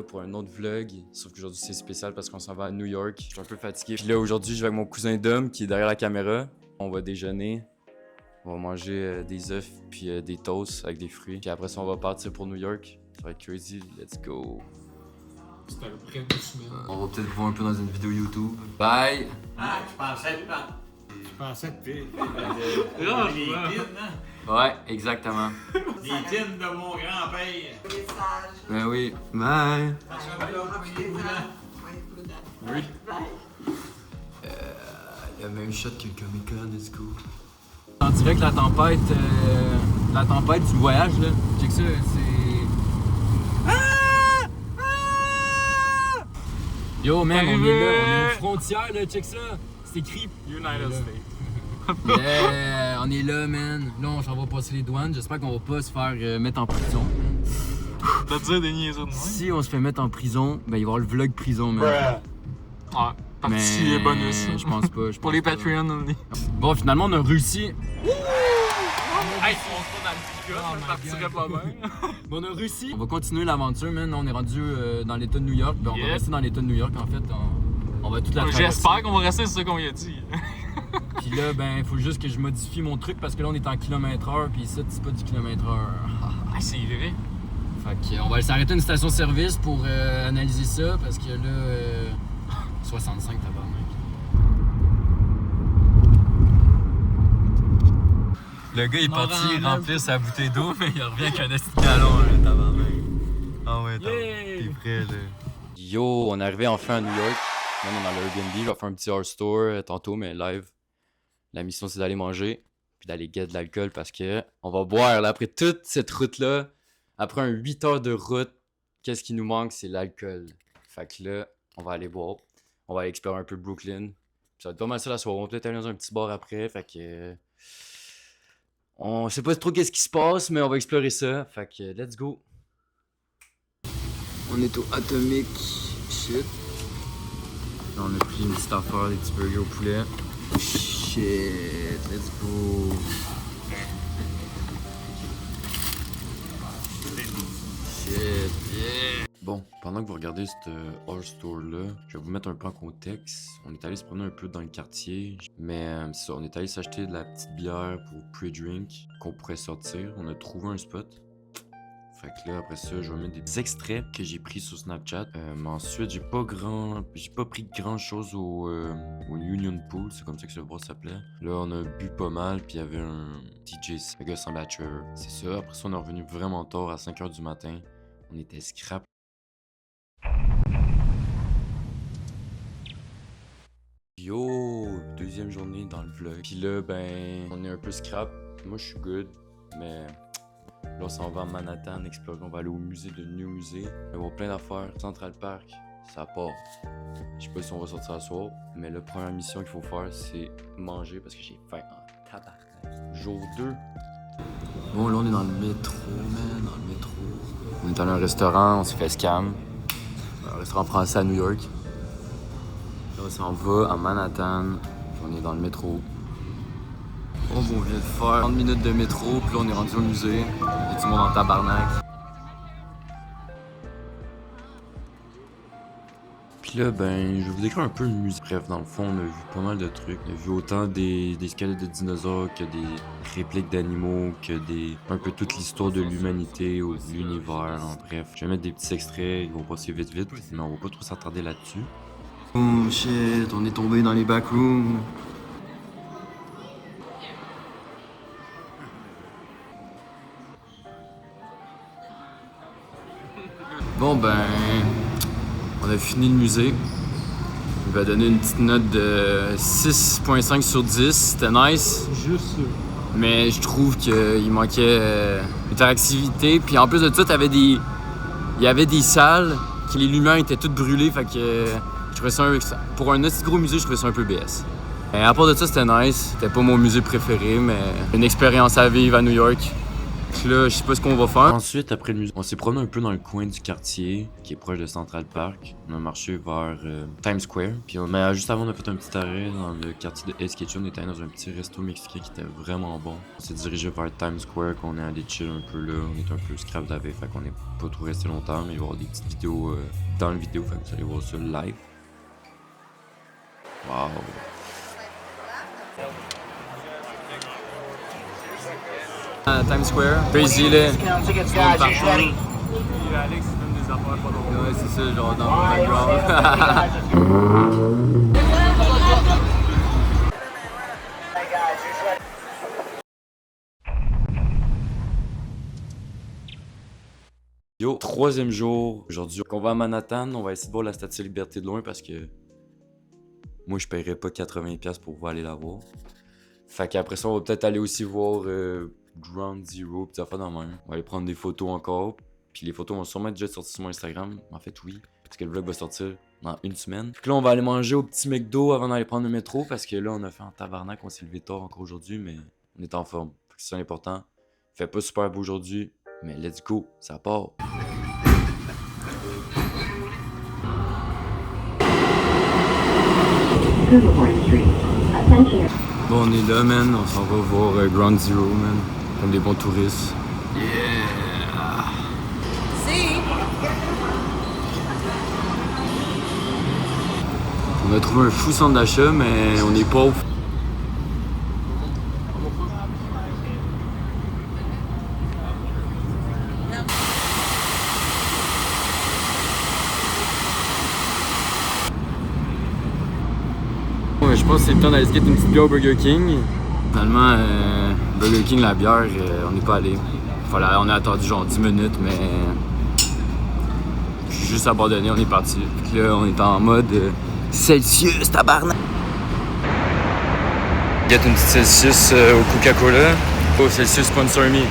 là pour un autre vlog, sauf qu'aujourd'hui c'est spécial parce qu'on s'en va à New York. Je suis un peu fatigué. Puis là aujourd'hui je vais avec mon cousin Dom qui est derrière la caméra. On va déjeuner, on va manger des œufs puis des toasts avec des fruits. Puis après ça on va partir pour New York. Ça va être crazy, let's go. C'était le près de semaine. On va peut-être voir un peu dans une vidéo YouTube. Bye! Ah, tu pensais pas. Tu pensais que les tines, hein? Ouais, exactement. Les tines de mon grand-père. Ben oui. Bye! Oui. La même shot que le Comic Con, let's go. On dirait que la tempête du voyage, là, check ça, c'est... Yo man, on est là, on est aux frontières, là, check ça, c'est écrit. United States. Yeah, on est là, man. Là, on s'en va passer les douanes, j'espère qu'on va pas se faire mettre en prison. T'as dit des niaiseries de moi? Si on se fait mettre en prison, ben il va y avoir le vlog prison, man. Ouais, partie bonus. Je pense pas. Pour les Patreons, on est. Bon, finalement, on a réussi. Hey, si on se fait dans le petit gars, ça partirait pas bien. Bon, on a réussi. On va continuer l'aventure, man. On est rendu dans l'état de New York. Ben, on va rester dans l'état de New York, en fait. On va toute la traverser. J'espère qu'on va rester, c'est ça qu'on y a dit. Puis là, ben, il faut juste que je modifie mon truc parce que là, on est en kilomètre-heure. Puis ça, c'est pas du kilomètre-heure. Ah, c'est vrai. Fait qu'on va s'arrêter à une station-service pour analyser ça parce que là, 65 tabarnak. Le gars est parti remplir sa bouteille d'eau, mais il revient avec un esticalon, là, tabarnak. Ah ouais, t'es prêt, là. Yo, on est arrivé enfin à New York. Là, on est dans le Airbnb. Je vais faire un petit hors store tantôt, mais live. La mission, c'est d'aller manger puis d'aller get de l'alcool parce que on va boire. Là, après toute cette route-là, après un 8 heures de route, qu'est-ce qui nous manque? C'est l'alcool. Fait que là, on va aller boire. On va aller explorer un peu Brooklyn. Puis ça va être pas mal ça la soirée. On va peut-être aller dans un petit bar après. Fait que... on sait pas trop qu'est-ce qui se passe, mais on va explorer ça. Fait que let's go. On est au Atomic Shit. Là, on a pris une petite affaire, des petits burgers au poulet. Shit, let's go. Shit, yeah. Bon, pendant que vous regardez cette hors store-là, je vais vous mettre un peu en contexte. On est allé se promener un peu dans le quartier, mais c'est ça, on est allé s'acheter de la petite bière pour pre-drink qu'on pourrait sortir. On a trouvé un spot. Fait que là, après ça, je vais mettre des extraits que j'ai pris sur Snapchat. Mais ensuite, j'ai pas pris grand chose au Union Pool, c'est comme ça que ce bar s'appelait. Là, on a bu pas mal, puis il y avait un DJ, un gars sans batcher. C'est ça. Après ça, on est revenu vraiment tard, à 5h du matin. On était scrap. Yo, deuxième journée dans le vlog. Puis là, ben, on est un peu scrap. Moi, je suis good, mais... là, on s'en va à Manhattan explorer. On va aller au musée de New Musée. On va voir plein d'affaires. Central Park, ça part. Je sais pas si on va sortir à soir, mais la première mission qu'il faut faire, c'est manger parce que j'ai faim en tabarnak. Jour 2. Bon, là, on est dans le métro, man. Dans le métro. On est allé à un restaurant, on s'est fait scam. Un restaurant français à New York. Là, on s'en va à Manhattan. Puis on est dans le métro. On vient de faire 30 minutes de métro, puis là on est rendu au musée. Il y a du monde en tabarnak. Puis là, ben, je vais vous décrire un peu le musée. Bref, dans le fond, on a vu pas mal de trucs. On a vu autant des squelettes de dinosaures que des répliques d'animaux, que un peu toute l'histoire de l'humanité ou de l'univers. Bref, je vais mettre des petits extraits, ils vont passer vite, mais on va pas trop s'attarder là-dessus. Oh shit, on est tombé dans les backrooms. Bon ben, on a fini le musée. Il va donner une petite note de 6.5 sur 10, c'était nice. Juste ça. Mais je trouve qu'il manquait d'interactivité. Puis en plus de ça, il y avait des salles que les lumières étaient toutes brûlées. Fait que je trouvais ça pour un aussi gros musée, je trouvais ça un peu BS. Et à part de ça, c'était nice. C'était pas mon musée préféré, mais une expérience à vivre à New York. Puis là, je sais pas ce qu'on va faire. Ensuite, après le musée, on s'est promené un peu dans le coin du quartier, qui est proche de Central Park. On a marché vers Times Square. Puis juste avant, on a fait un petit arrêt dans le quartier de Hell's Kitchen. On était allé dans un petit resto mexicain qui était vraiment bon. On s'est dirigé vers Times Square, qu'on est allé chill un peu là. On est un peu scrap la veille, fait qu'on est pas trop resté longtemps, mais il va y avoir des petites vidéos dans le vidéo, fait que vous allez voir ça live. Wow! Times Square. Crazy là. Alex donne des affaires pas drôles. Ouais, c'est ça, genre dans le background. Yo, troisième jour. Aujourd'hui, on va à Manhattan. On va essayer de voir la Statue de la Liberté de loin parce que moi, je paierais pas 80$ pour pouvoir aller la voir. Fait qu'après ça, on va peut-être aller aussi voir Ground Zero, pis des affaires dans la main. On va aller prendre des photos encore. Puis les photos vont sûrement être déjà sorties sur mon Instagram. En fait, oui. Parce que le vlog va sortir dans une semaine. Puis là, on va aller manger au petit McDo avant d'aller prendre le métro. Parce que là, on a fait un tabarnak. On s'est levé tard encore aujourd'hui, mais on est en forme. Fait que c'est ça l'important. Fait pas super beau aujourd'hui, mais let's go, ça part. Bon, on est là, man. On s'en va voir Ground Zero, man. Comme des bons touristes. Yeah! On a trouvé un fou centre d'achat, mais on est pauvre. Je pense que c'est le temps d'aller se guetter une petite bière au Burger King. Finalement, Burger King, la bière, on n'est pas allé. On a attendu genre 10 minutes, mais je suis juste abandonné, on est parti. Puis là, on est en mode Celsius, tabarnak! Get une petite Celsius au Coca-Cola. Oh, Celsius sponsor me.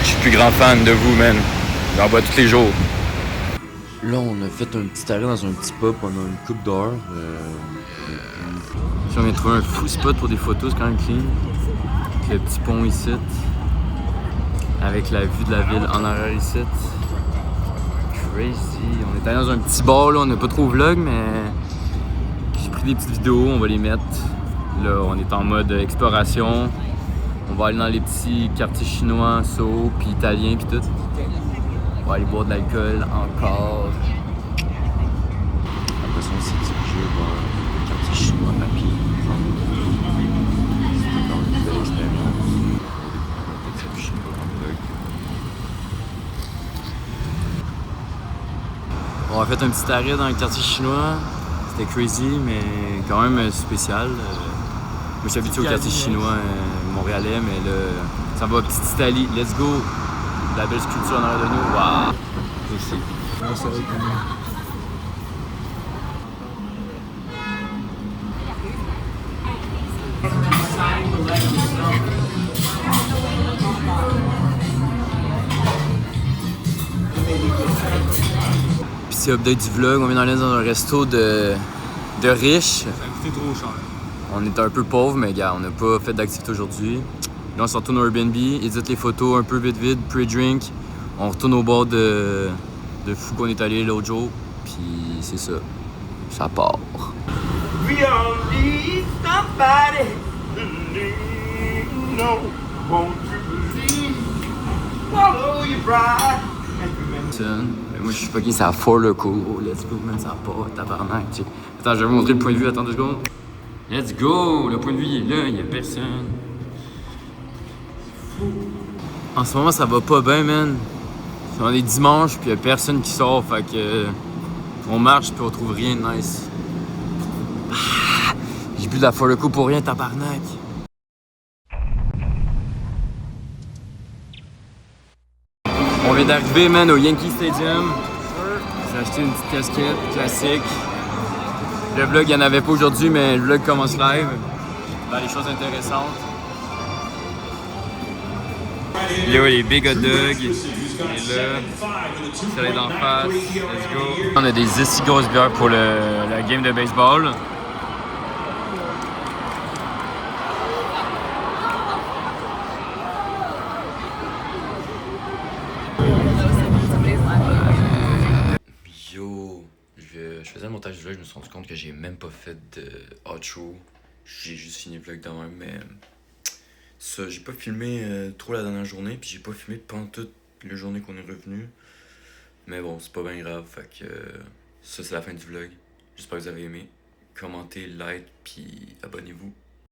Je suis plus grand fan de vous, man. J'en bois tous les jours. Là, on a fait un petit arrêt dans un petit pub pendant une couple d'heures. On vient de trouver un fou spot pour des photos, c'est quand même clean. Le petit pont ici. Avec la vue de la ville en arrière ici. Crazy. On est allé dans un petit bar, là, on n'a pas trop vlog, mais j'ai pris des petites vidéos, on va les mettre. Là, on est en mode exploration. On va aller dans les petits quartiers chinois, so, puis italiens, puis tout. On va aller boire de l'alcool encore. Après ça, on s'est dirigé vers le quartier chinois à pied. C'était quand même une belle expérience. Peut-être ça, je sais pas dans le vlog. On a fait un petit arrêt dans le quartier chinois. C'était crazy, mais quand même spécial. Moi, je suis habitué au quartier chinois montréalais, mais là, ça va petite Italie. Let's go! La belle sculpture en arrière de nous. Waouh! Aussi. Non, ça va être bien. Petit update du vlog, on vient d'aller dans un resto de riches. Ça a coûté trop cher. On était un peu pauvres, mais gars, on n'a pas fait d'activité aujourd'hui. Là, on se retourne au Airbnb, édite les photos un peu vite, pre-drink. On retourne au bar de fou qu'on est allé l'autre jour. Puis c'est ça. Ça part. We all need somebody to lean on. Won't you believe? Follow your pride. Moi, je suis fucking, c'est à Four Loko. Oh, let's go, man, ça part, tabarnak. Attends, je vais vous montrer le point de vue. Attends 2 secondes. Let's go! Le point de vue, il est là, il y a personne. En ce moment, ça va pas bien, man. On est dimanche, puis il y a personne qui sort, fait que on marche, puis on trouve rien de nice. Ah, j'ai bu de la Four Loko pour rien, tabarnak. On vient d'arriver, man, au Yankee Stadium. J'ai acheté une petite casquette classique. Le vlog, il n'y en avait pas aujourd'hui, mais le vlog commence live. Dans les choses intéressantes. Là, les big hot dogs. Et là, soleil d'en face. Let's go. On a des si grosses bières pour la game de baseball. faisais le montage du vlog, je me suis rendu compte que j'ai même pas fait de outro. J'ai juste fini le vlog de même, mais ça, j'ai pas filmé trop la dernière journée, puis j'ai pas filmé pendant toute la journée qu'on est revenu. Mais bon, c'est pas bien grave, fait que ça c'est la fin du vlog. J'espère que vous avez aimé. Commentez, like, puis abonnez-vous.